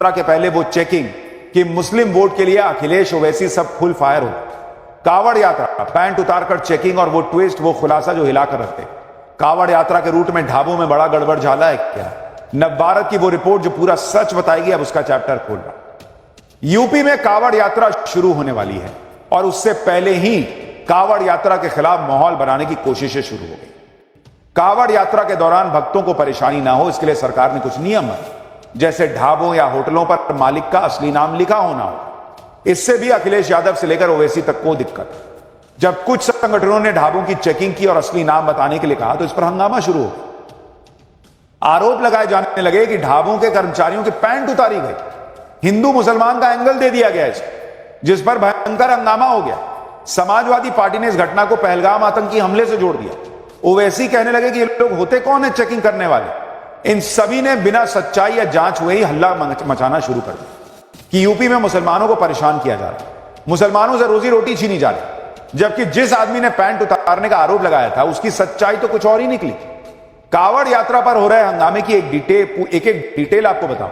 यात्रा के पहले वो चेकिंग कि मुस्लिम वोट के लिए अखिलेश ओवैसी सब फुल फायर हो। कावड़ यात्रा पैंट उतारकर चेकिंग और वो ट्विस्ट, वो खुलासा जो हिलाकर रखते। कावड़ यात्रा के रूट में ढाबों में बड़ा गड़बड़ झाला है क्या? नवभारत की वो रिपोर्ट जो पूरा सच बताएगी, अब उसका चैप्टर खोल रहा। यूपी में कावड़ यात्रा शुरू होने वाली है और उससे पहले ही कावड़ यात्रा के खिलाफ माहौल बनाने की कोशिशें शुरू हो गई। कावड़ यात्रा के दौरान भक्तों को परेशानी ना हो, इसके लिए सरकार ने कुछ नियम बनाए, जैसे ढाबों या होटलों पर मालिक का असली नाम लिखा होना हो। इससे भी अखिलेश यादव से लेकर ओवैसी तक को दिक्कत। जब कुछ संगठनों ने ढाबों की चेकिंग की और असली नाम बताने के लिए कहा, तो इस पर हंगामा शुरू हो गया। आरोप लगाए जाने लगे कि ढाबों के कर्मचारियों की पैंट उतारी गई। हिंदू मुसलमान का एंगल दे दिया गया इसको, जिस पर भयंकर हंगामा हो गया। समाजवादी पार्टी ने इस घटना को पहलगाम आतंकी हमले से जोड़ दिया। ओवैसी कहने लगे कि ये लोग होते कौन है चेकिंग करने वाले। इन सभी ने बिना सच्चाई या जांच हुए ही हल्ला मचाना शुरू कर दिया कि यूपी में मुसलमानों को परेशान किया जा रहा है, मुसलमानों से रोजी रोटी छीनी जा रही। जबकि जिस आदमी ने पैंट उतारने का आरोप लगाया था, उसकी सच्चाई तो कुछ और ही निकली। कावड़ यात्रा पर हो रहे हंगामे की एक डिटेल आपको बताऊं,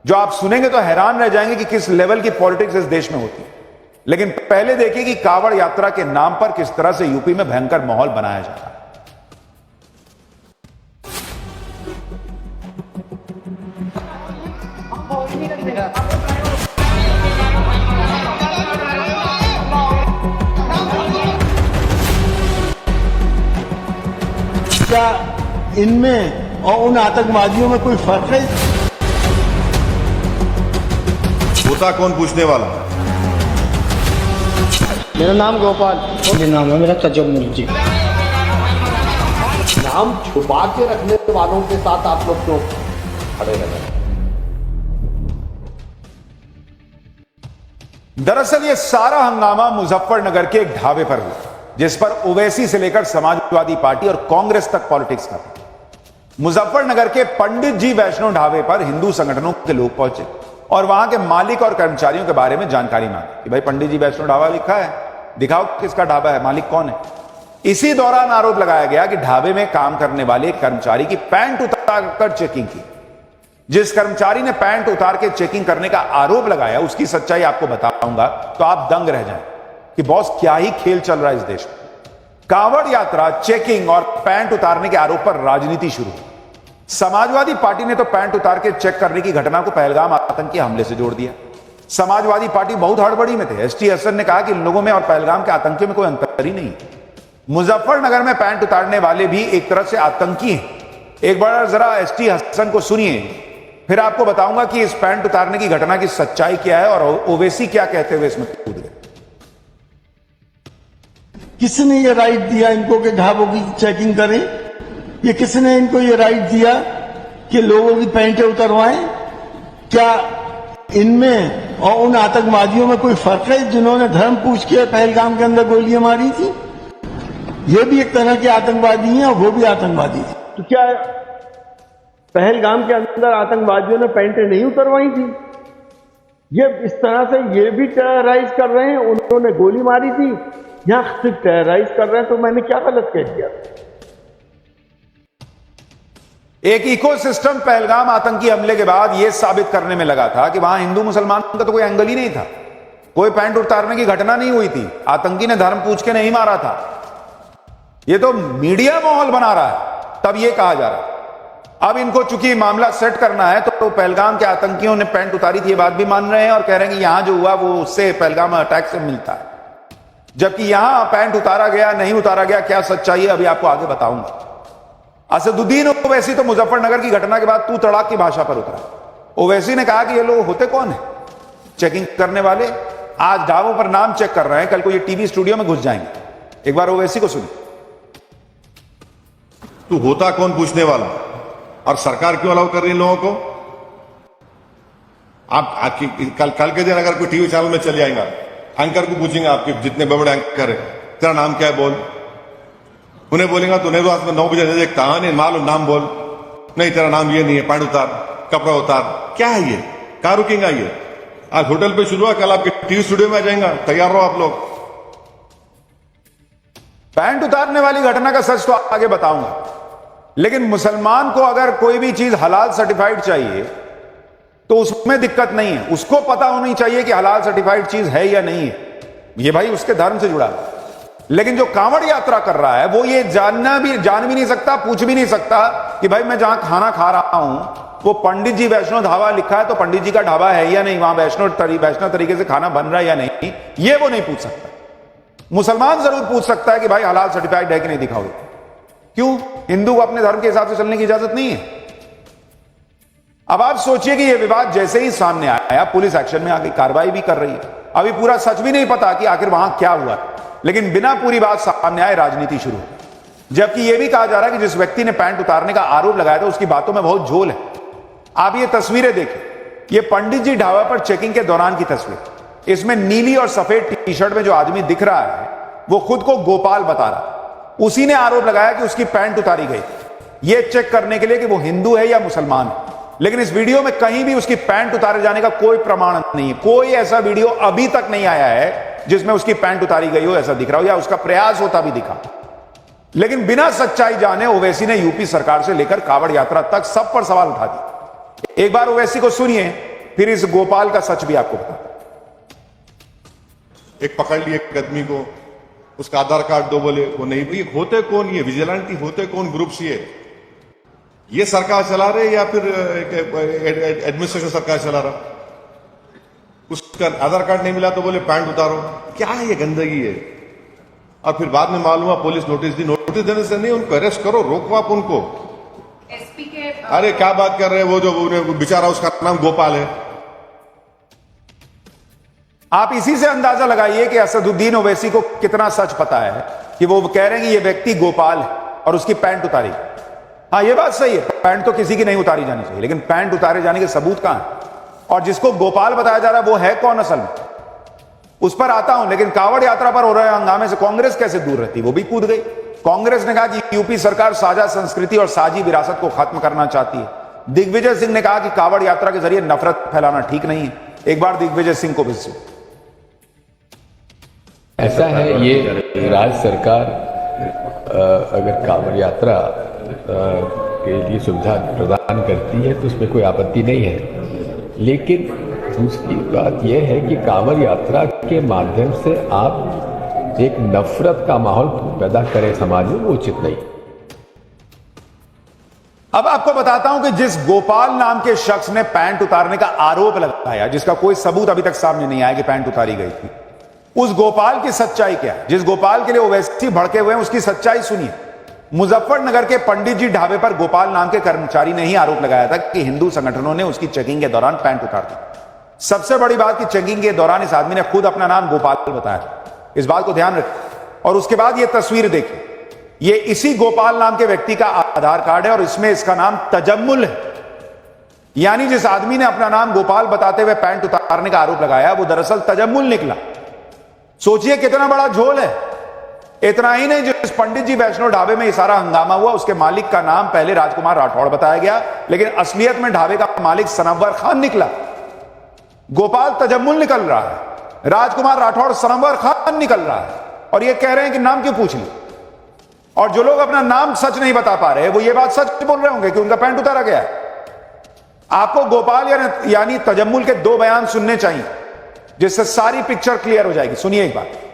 जो आप सुनेंगे तो हैरान रह जाएंगे कि किस लेवल की पॉलिटिक्स इस देश में होती है। लेकिन पहले देखिए कि कावड़ यात्रा के नाम पर किस तरह से यूपी में भयंकर माहौल बनाया जा रहा है। क्या इनमें और उन आतंकवादियों में कोई फर्क है? होता कौन पूछने वाला? मेरा नाम गोपाल। नाम है मेरा तजम्मुल जी। नाम छुपा के रखने वालों के साथ आप लोग क्यों खड़े रहे? दरअसल ये सारा हंगामा मुजफ्फरनगर के एक ढाबे पर हुआ, जिस पर ओवैसी से लेकर समाजवादी पार्टी और कांग्रेस तक पॉलिटिक्स कर रही। मुजफ्फरनगर के पंडित जी वैष्णव ढाबे पर हिंदू संगठनों के लोग पहुंचे और वहां के मालिक और कर्मचारियों के बारे में जानकारी मांगी कि भाई पंडित जी वैष्णव ढाबा लिखा है, दिखाओ किसका ढाबा है, मालिक कौन है। इसी दौरान आरोप लगाया गया कि ढाबे में काम करने वाले कर्मचारी की पैंट उतारकर चेकिंग की। जिस कर्मचारी ने पैंट उतार के चेकिंग करने का आरोप लगाया, उसकी सच्चाई आपको बताऊंगा तो आप दंग रह जाएं कि बॉस क्या ही खेल चल रहा है इस देश में। कांवड़ यात्रा, चेकिंग और पैंट उतारने के आरोप पर राजनीति शुरू हुई। समाजवादी पार्टी ने तो पैंट उतार के चेक करने की घटना को पहलगाम आतंकी हमले से जोड़ दिया। समाजवादी पार्टी बहुत हड़बड़ी में थे। एसटी हसन ने कहा कि इन लोगों में और पहलगाम के आतंकियों में कोई अंतर ही नहीं है। मुजफ्फरनगर में पैंट उतारने वाले भी एक तरह से आतंकी हैं। एक बार जरा एसटी हसन को सुनिए, फिर आपको बताऊंगा कि इस पैंट उतारने की घटना की सच्चाई क्या है और ओवैसी क्या कहते हुए इसमें कूद गए। किसने ये राइट दिया इनको कि ढाबों की चेकिंग करें? ये किसने इनको ये राइट दिया कि लोगों की पैंटें उतरवाएं? क्या इनमें और उन आतंकवादियों में कोई फर्क है जिन्होंने धर्म पूछ के पहलगाम के अंदर गोलियां मारी थी? ये भी एक तरह के आतंकवादी हैं और वो भी आतंकवादी थे। तो क्या पहलगाम के अंदर आतंकवादियों ने पैंटें नहीं उतरवाई थी? ये इस तरह से ये भी टेरराइज कर रहे हैं। उन्होंने गोली मारी थी, यहां सिर्फ टेरराइज कर रहे हैं। तो मैंने क्या गलत कह दिया? एक इकोसिस्टम पहलगाम आतंकी हमले के बाद यह साबित करने में लगा था कि वहां हिंदू मुसलमान का तो कोई एंगल ही नहीं था। कोई पैंट उतारने की घटना नहीं हुई थी। आतंकी ने धर्म पूछ के नहीं मारा था। यह तो मीडिया माहौल बना रहा है, तब यह कहा जा रहा है। अब इनको चूंकि मामला सेट करना है, तो पहलगाम के आतंकियों ने पैंट उतारी थी, ये बात भी मान रहे हैं और कह रहे हैं कि यहां जो हुआ वो उससे पहलगाम अटैक से मिलता है। जबकि यहां पैंट उतारा गया, नहीं उतारा गया, क्या सच्चाई है अभी आपको आगे बताऊंगा। असदुद्दीन ओवैसी तो मुजफ्फरनगर की घटना के बाद तू तड़ाक की भाषा पर उतरा। ओवैसी ने कहा कि ये लोग होते कौन है चेकिंग करने वाले। आज ढाबों पर नाम चेक कर रहे हैं, कल को ये टीवी स्टूडियो में घुस जाएंगे। एक बार ओवैसी को सुनिए। तू होता कौन पूछने वाला? और सरकार क्यों अलाउ कर रही है लोगों को? आप कल के दिन अगर कोई टीवी चैनल में चले जाएगा, एंकर को पूछेंगे, आपके जितने बड़े एंकर है, तेरा नाम क्या है बोल। उन्हें बोलेगा तूने तो आज में 9 बजे एक कहानी मालूम, नाम बोल। नहीं तेरा नाम ये नहीं है, पैंट उतार, कपड़ा उतार। क्या है ये? कहां रुकेगा ये? आज होटल पे शुरू हुआ, कल आपके टीवी स्टूडियो में आ जाएगा। तैयार रहो आप लोग। पैंट उतारने वाली घटना का सच तो आगे बताऊंगा, लेकिन मुसलमान को अगर कोई भी चीज हलाल सर्टिफाइड चाहिए तो उसमें दिक्कत नहीं है। उसको पता होनी चाहिए कि हलाल सर्टिफाइड चीज है या नहीं है, ये भाई उसके धर्म से जुड़ा है। लेकिन जो कांवड़ यात्रा कर रहा है वो ये जान भी नहीं सकता, पूछ भी नहीं सकता कि भाई मैं जहां खाना खा रहा हूं वो पंडित जी वैष्णो ढाबा लिखा है तो पंडित जी का ढाबा है या नहीं, वहां वैष्णो तरीके से खाना बन रहा है या नहीं, ये वो नहीं पूछ सकता। मुसलमान जरूर पूछ सकता है कि भाई हलाल सर्टिफाइड है कि नहीं, दिखाओ। क्यों? हिंदू को अपने धर्म के हिसाब से चलने की इजाजत नहीं है। अब आप सोचिए कि यह विवाद जैसे ही सामने आया, पुलिस एक्शन में आगे कार्रवाई भी कर रही है। अभी पूरा सच भी नहीं पता कि आखिर वहां क्या हुआ, लेकिन बिना पूरी बात सामने आए राजनीति शुरू। जबकि यह भी कहा जा रहा है कि जिस व्यक्ति ने पैंट उतारने का आरोप लगाया था उसकी बातों में बहुत झोल है। आप ये तस्वीरें देखिए, ये पंडित जी ढाबा पर चेकिंग के दौरान की तस्वीर। इसमें नीली और सफेद टी शर्ट में जो आदमी दिख रहा है वो खुद को गोपाल बता रहा। उसी ने आरोप लगाया कि उसकी पैंट उतारी गई, ये चेक करने के लिए कि वो हिंदू है या मुसलमान है। लेकिन इस वीडियो में कहीं भी उसकी पैंट उतारे जाने का कोई प्रमाण नहीं है। कोई ऐसा वीडियो अभी तक नहीं आया है जिसमें उसकी पैंट उतारी गई हो ऐसा दिख रहा हो, या उसका प्रयास होता भी दिखा। लेकिन बिना सच्चाई जाने ओवैसी ने यूपी सरकार से लेकर कावड़ यात्रा तक सब पर सवाल उठा दिए। एक बार ओवैसी को सुनिए, फिर इस गोपाल का सच भी आपको बता। एक पकड़ लिए एक आदमी को, उसका आधार कार्ड दो, बोले वो नहीं। ये होते कौन, ये विजिलेंटी होते कौन ग्रुप्स? ये सरकार चला रहे या फिर एडमिनिस्ट्रेशन सरकार चला रहा? उसका आधार कार्ड नहीं मिला तो बोले पैंट उतारो। क्या है ये गंदगी है? और फिर बाद में मालूम हुआ पुलिस नोटिस दी। नोटिस देने से नहीं, उनको अरेस्ट करो, रोको आप उनको। एसपी के अरे क्या बात कर रहे हैं, वो जो बेचारा उसका नाम गोपाल है। आप इसी से अंदाजा लगाइए कि असदुद्दीन ओवैसी को कितना सच पता है कि वो कह रहे हैं कि ये व्यक्ति गोपाल है और उसकी पैंट उतारी। हाँ, ये बात सही है, पैंट तो किसी की नहीं उतारी जानी चाहिए, लेकिन पैंट उतारे जाने के सबूत कहां है? और जिसको गोपाल बताया जा रहा है वो है कौन असल में, उस पर आता हूं। लेकिन कावड़ यात्रा पर हो रहे हंगामे से कांग्रेस कैसे दूर रहती? वो भी कूद गई। कांग्रेस ने कहा कि यूपी सरकार साझा संस्कृति और साझी विरासत को खत्म करना चाहती है। दिग्विजय सिंह ने कहा कि कावड़ यात्रा के जरिए नफरत फैलाना ठीक नहीं है। एक बार दिग्विजय सिंह को भी सुनिए। ऐसा है, ये राज्य सरकार अगर कांवड़ यात्रा के लिए सुविधा प्रदान करती है तो उसमें कोई आपत्ति नहीं है। लेकिन दूसरी बात यह है कि कांवड़ यात्रा के माध्यम से आप एक नफरत का माहौल पैदा करें समाज में, वो उचित नहीं। अब आपको बताता हूं कि जिस गोपाल नाम के शख्स ने पैंट उतारने का आरोप लगाया, जिसका कोई सबूत अभी तक सामने नहीं आया कि पैंट उतारी गई थी, उस गोपाल की सच्चाई क्या है? जिस गोपाल के लिए ओवैसी भड़के हुए हैं उसकी सच्चाई सुनिए। मुजफ्फरनगर के पंडित जी ढाबे पर गोपाल नाम के कर्मचारी ने ही आरोप लगाया था कि हिंदू संगठनों ने उसकी चेकिंग के दौरान पैंट उतार दी। सबसे बड़ी बात कि चेकिंग के दौरान इस आदमी ने खुद अपना नाम गोपाल बताया। इस बात को ध्यान रखें। और उसके बाद यह तस्वीर देखिए, यह इसी गोपाल नाम के व्यक्ति का आधार कार्ड है और इसमें इसका नाम तजम्मुल है। यानी जिस आदमी ने अपना नाम गोपाल बताते हुए पैंट उतारने का आरोप लगाया वो दरअसल तजम्मुल निकला। सोचिए कितना बड़ा झोल है। इतना ही नहीं, जिस पंडित जी वैष्णो ढाबे में ये सारा हंगामा हुआ उसके मालिक का नाम पहले राजकुमार राठौड़ बताया गया, लेकिन असलियत में ढाबे का मालिक सनव्वर खान निकला। गोपाल तजम्मुल निकल रहा है, राजकुमार राठौड़ सनव्वर खान निकल रहा है, और ये कह रहे हैं कि नाम क्यों पूछ ली। और जो लोग अपना नाम सच नहीं बता पा रहे वो ये बात सच बोल रहे होंगे कि उनका पैंट उतारा गया है। आपको गोपाल यानी तजम्मुल के दो बयान सुनने चाहिए जिससे सारी पिक्चर क्लियर हो जाएगी। सुनिए एक बात।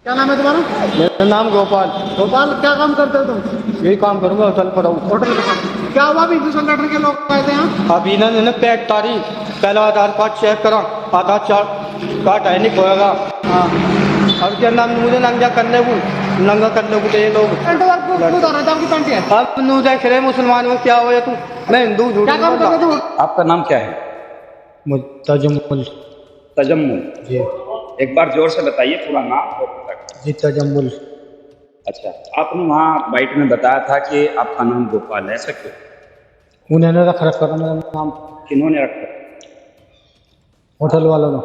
क्या नाम है तुम्हारा? मेरा नाम गोपाल। गोपाल, क्या काम करते हो तुम? यही काम करूंगा, होटल पर रहूँ। होटल में क्या हुआ? भी हिंदू संगठन के लोग आए थे यहाँ। अब इन्होंने पैंट तारी, पहला आधार कार्ड चेक करा, आधार कार्ड है नहीं होएगा। हाँ, अब क्या नाम मुझे नंगा करने को ये लोग पैंट उतारा था, आपकी पैंट है। अब नू देख रहे मुसलमान में क्या हो तू, मैं हिंदू झूठ क्या काम कर रहे हो? आपका नाम क्या है? तजम्मुल। तजम्मुल जी। एक बार जोर से बताइए पूरा नाम और पता। जी, तजम्मुल। अच्छा, आपने वहाँ बाइट में बताया था कि आपका नाम गोपाल है, ऐसा क्यों? उन्होंने रख रखा मेरा नाम। किन्होंने रखा? होटल वालों ने।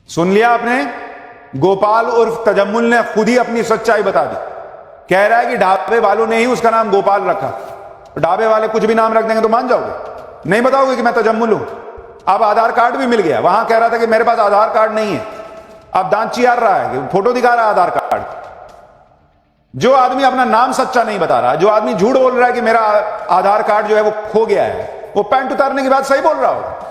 सुन लिया आपने? गोपाल उर्फ तजम्मुल ने खुद ही अपनी सच्चाई बता दी। कह रहा है कि ढाबे वालों ने ही उसका नाम गोपाल रखा। ढाबे वाले कुछ भी नाम रख देंगे तो मान जाओगे? नहीं बताओगे कि मैं तजम्मुल हूं? अब आधार कार्ड भी मिल गया। वहां कह रहा था कि मेरे पास आधार कार्ड नहीं है, अब दांत चियार रहा है, फोटो दिखा रहा है आधार कार्ड। जो आदमी अपना नाम सच्चा नहीं बता रहा, जो आदमी झूठ बोल रहा है कि मेरा आधार कार्ड जो है वो खो गया है, वो पैंट उतारने के बाद सही बोल रहा होगा।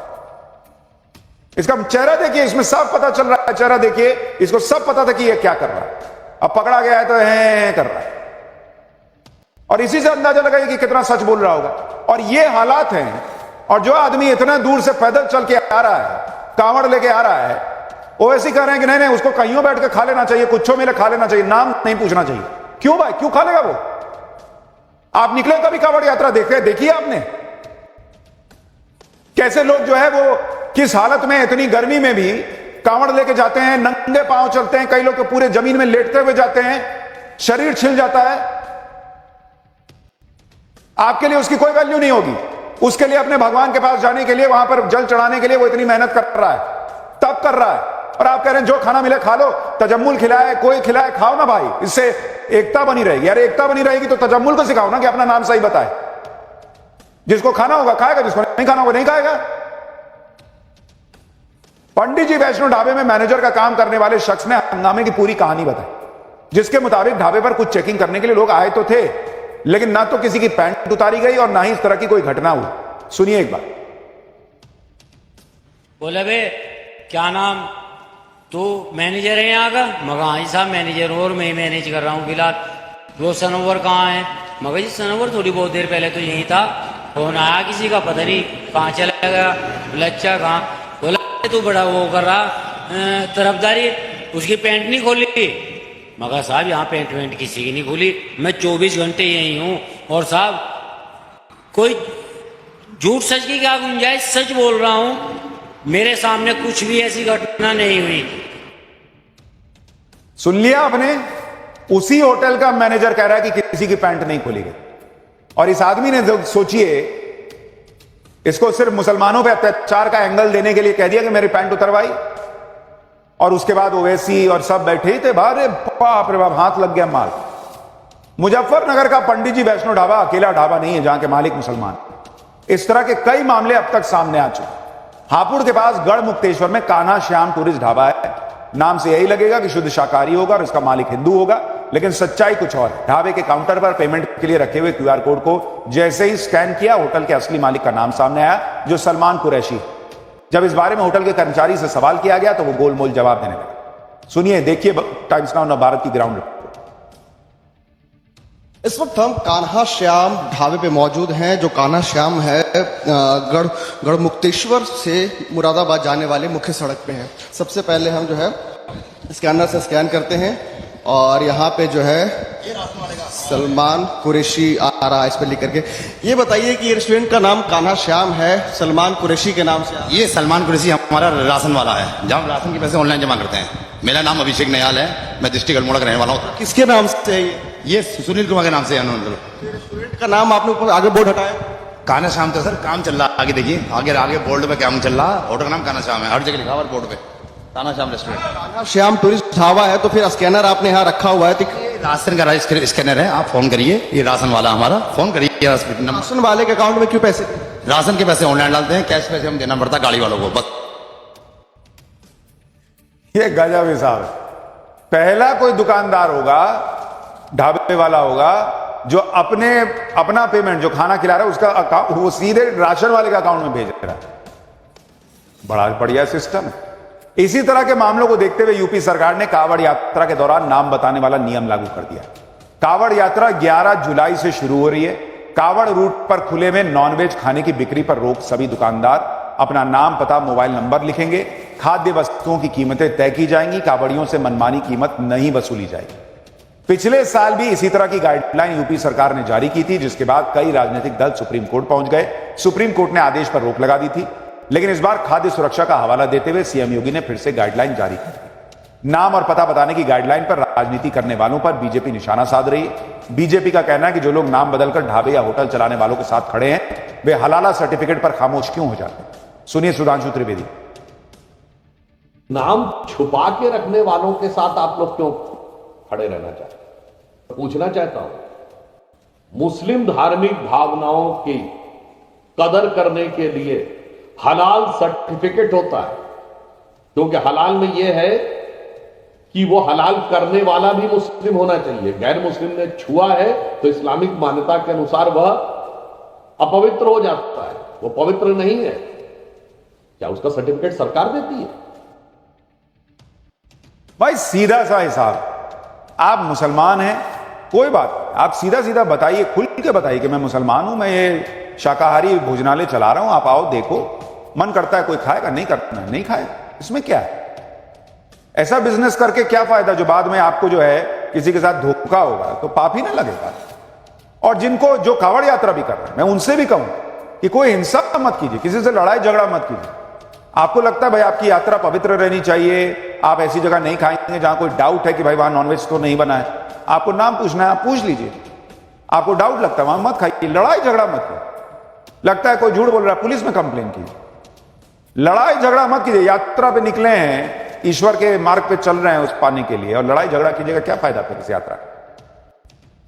इसका चेहरा देखिए, इसमें सब पता चल रहा है, चेहरा देखिए, इसको सब पता था कि ये क्या कर रहा है। अब पकड़ा गया है तो है कर रहा है, और इसी से अंदाजा लगाइए कि कितना सच बोल रहा होगा। और ये हालात हैं, और जो आदमी इतना दूर से पैदल चल के आ रहा है, कांवड़ लेके आ रहा है, वो ऐसे कह रहे हैं कि नहीं नहीं उसको कहीं बैठ के खा लेना चाहिए, कुछो मिले खा लेना चाहिए, नाम नहीं पूछना चाहिए। क्यों भाई, क्यों खा लेगा वो? आप निकले कभी कांवड़ यात्रा देखिए आपने कैसे लोग जो है वो किस हालत में, इतनी गर्मी में भी कांवड़ लेके जाते हैं, नंगे पांव चलते हैं, कई लोग तो पूरे जमीन में लेटते हुए जाते हैं, शरीर छिल जाता है। आपके लिए उसकी कोई वैल्यू नहीं होगी, उसके लिए अपने भगवान के पास जाने के लिए, वहां पर जल चढ़ाने के लिए वो इतनी मेहनत कर रहा है, तब कर रहा है। और आप कह रहे हैं जो खाना मिले खा लो, तजम्मुल खिलाए, कोई खिलाए, खाओ ना भाई, इससे एकता बनी रहेगी। यार एकता बनी रहेगी तो तजम्मुल को सिखाओ ना कि अपना नाम सही बताए। जिसको खाना होगा खाएगा, जिसको नहीं खाना होगा नहीं खाएगा। पंडित जी वैष्णो ढाबे में मैनेजर का काम करने वाले शख्स ने हंगामे की पूरी कहानी बताई, जिसके मुताबिक ढाबे पर कुछ चेकिंग करने के लिए लोग आए तो थे, लेकिन ना तो किसी की पैंट उतारी गई और ना ही इस तरह की कोई घटना हुई। सुनिए एक बार। बोले बे क्या नाम, तू मैनेजर है यहाँ का? मगर हाँ जी साहब मैनेजर हूँ और मैं मैनेज कर रहा हूँ फिलहाल। वो सनोवर कहाँ है? मगर जी सनोवर थोड़ी बहुत देर पहले तो यही था, फोन आया किसी का, पता नहीं कहाँ चला गया। बोला अच्छा कहाँ? बोला तू बड़ा वो कर रहा तरफदारी, उसकी पैंट नहीं खोली। मगर साहब यहाँ पैंट वैंट किसी की नहीं खोली, मैं 24 घंटे यही हूँ। और साहब कोई झूठ सच की क्या गुंजाइश, सच बोल रहा हूँ, मेरे सामने कुछ भी ऐसी घटना नहीं हुई। सुन लिया आपने? उसी होटल का मैनेजर कह रहा है कि किसी की पैंट नहीं खोली गई। और इस आदमी ने जो सोचिए, इसको सिर्फ मुसलमानों पे अत्याचार का एंगल देने के लिए कह दिया कि मेरी पैंट उतरवाई, और उसके बाद ओवैसी और सब बैठे ही थे बाहर। बाप रे बाप, हाथ लग गया माल। मुजफ्फरनगर का पंडित जी वैष्णो ढाबा अकेला ढाबा नहीं है जहां के मालिक मुसलमान। इस तरह के कई मामले अब तक सामने आ चुके। हापुड़ के पास गढ़ मुक्तेश्वर में कान्हा श्याम टूरिस्ट ढाबा है। नाम से यही लगेगा कि शुद्ध शाकाहारी होगा और इसका मालिक हिंदू होगा, लेकिन सच्चाई कुछ और है। ढाबे के काउंटर पर पेमेंट के लिए रखे हुए क्यूआर कोड को जैसे ही स्कैन किया, होटल के असली मालिक का नाम सामने आया, जो सलमान कुरैशी। जब इस बारे में होटल के कर्मचारी से सवाल किया गया तो वो गोलमोल जवाब देने लगा। सुनिए, देखिए टाइम्स नाउ नव भारत की ग्राउंड रिपोर्ट। इस वक्त हम कान्हा श्याम ढाबे पे मौजूद हैं, जो कान्हा श्याम है गढ़ मुक्तेश्वर से मुरादाबाद जाने वाले मुख्य सड़क पे है। सबसे पहले हम जो है स्कैनर से स्कैन करते हैं, और यहाँ पे जो है सलमान कुरैशी आ रहा है इस पे लिख करके। ये बताइए कि ये रेस्टोरेंट का नाम कान्हा श्याम है, सलमान कुरैशी के नाम से? ये सलमान कुरैशी हमारा राशन वाला है, जहाँ हम राशन के पैसे ऑनलाइन जमा करते हैं। मेरा नाम अभिषेक नयाल है, मैं डिस्ट्रिक्ट अल्मोड़ा का रहने वाला हूँ। किसके नाम से है ये? सुनील कुमार के नाम से है। रेस्टोरेंट का नाम आपने ऊपर आगे बोर्ड हटाया? कान्हा श्याम था सर, काम चल रहा है। आगे देखिए, आगे बोर्ड पे काम चल रहा है। होटल का नाम कान्हा श्याम है, हर जगह लिखा हुआ बोर्ड पे कान्हा श्याम रेस्टोरेंट। कान्हा श्याम टूरिस्ट ढाबा है, तो फिर स्कैनर आपने यहाँ रखा हुआ है? तो राशन का स्कैनर है, आप फोन करिए, ये राशन वाला हमारा, फोन करिए। राशन वाले के अकाउंट में क्यों पैसे? राशन के पैसे ऑनलाइन डालते हैं, कैश पैसे हम देना पड़ता है गाड़ी वालों को बस। ये गजब हिसाब है। पहला कोई दुकानदार होगा, ढाबे वाला होगा, जो अपना पेमेंट जो खाना खिला रहा है उसका अकाउंट वो सीधे राशन वाले के अकाउंट में भेज रहा है। बड़ा बढ़िया सिस्टम है। इसी तरह के मामलों को देखते हुए यूपी सरकार ने कांवड़ यात्रा के दौरान नाम बताने वाला नियम लागू कर दिया। कांवड़ यात्रा 11 जुलाई से शुरू हो रही है। कांवड़ रूट पर खुले में नॉनवेज खाने की बिक्री पर रोक। सभी दुकानदार अपना नाम, पता, मोबाइल नंबर लिखेंगे। खाद्य वस्तुओं की कीमतें तय की जाएंगी। कांवड़ियों से मनमानी कीमत नहीं वसूली जाएगी। पिछले साल भी इसी तरह की गाइडलाइन यूपी सरकार ने जारी की थी, जिसके बाद कई राजनीतिक दल सुप्रीम कोर्ट पहुंच गए। सुप्रीम कोर्ट ने आदेश पर रोक लगा दी थी, लेकिन इस बार खाद्य सुरक्षा का हवाला देते हुए सीएम योगी ने फिर से गाइडलाइन जारी कर दी। नाम और पता बताने की गाइडलाइन पर राजनीति करने वालों पर बीजेपी निशाना साध रही है। बीजेपी का कहना है कि जो लोग नाम बदलकर ढाबे या होटल चलाने वालों के साथ खड़े हैं, वे हलाला सर्टिफिकेट पर खामोश क्यों हो जाते हैं? सुनिए सुधांशु त्रिवेदी। नाम छुपा के रखने वालों के साथ आप लोग क्यों खड़े रहना चाहते? पूछना चाहता हूं, मुस्लिम धार्मिक भावनाओं की कदर करने के लिए हलाल सर्टिफिकेट होता है, क्योंकि हलाल में यह है कि वो हलाल करने वाला भी मुस्लिम होना चाहिए। गैर मुस्लिम ने छुआ है तो इस्लामिक मान्यता के अनुसार वह अपवित्र हो जाता है, वो पवित्र नहीं है। क्या उसका सर्टिफिकेट सरकार देती है? भाई सीधा सा हिसाब, आप मुसलमान हैं, कोई बात नहीं, आप सीधा सीधा बताइए, खुल के बताइए कि मैं मुसलमान हूं, मैं ये शाकाहारी भोजनालय चला रहा हूं, आप आओ देखो, मन करता है कोई खाएगा, नहीं करता है नहीं खाएगा, इसमें क्या है? ऐसा बिजनेस करके क्या फायदा जो बाद में आपको जो है किसी के साथ धोखा होगा तो पाप ही ना लगेगा। और जिनको जो कावड़ यात्रा भी कर रहे हैं, मैं उनसे भी कहूं कि कोई हिंसा मत कीजिए, किसी से लड़ाई झगड़ा मत कीजिए। आपको लगता है भाई आपकी यात्रा पवित्र रहनी चाहिए, आप ऐसी जगह नहीं खाएंगे जहां कोई डाउट है कि भाई वहां नॉनवेज तो नहीं बना है, आपको नाम पूछना है, आप पूछ लीजिए। आपको डाउट लगता है वहां मत खाइए, लड़ाई झगड़ा मत कीजिए। लगता है कोई झूठ बोल रहा है, पुलिस में कंप्लेन कीजिए। लड़ाई झगड़ा मत कीजिए। यात्रा पे निकले हैं, ईश्वर के मार्ग पे चल रहे हैं उस पाने के लिए, और लड़ाई झगड़ा कीजिएगा, क्या फायदा फिर इस यात्रा का?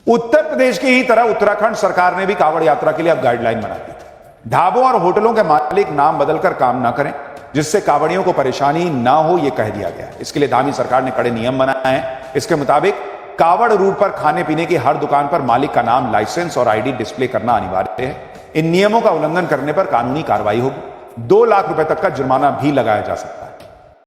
उत्तर प्रदेश की ही तरह उत्तराखंड सरकार ने भी कावड़ यात्रा के लिए अब गाइडलाइन बना दी। ढाबों और होटलों के मालिक नाम बदलकर काम ना करें, जिससे कावड़ियों को परेशानी ना हो, यह कह दिया गया है। इसके लिए धामी सरकार ने कड़े नियम बनाए हैं। इसके मुताबिक कावड़ रूट पर खाने पीने की हर दुकान पर मालिक का नाम, लाइसेंस और आईडी डिस्प्ले करना अनिवार्य है। इन नियमों का उल्लंघन करने पर कानूनी कार्रवाई होगी। 2 लाख रुपए तक का जुर्माना भी लगाया जा सकता है।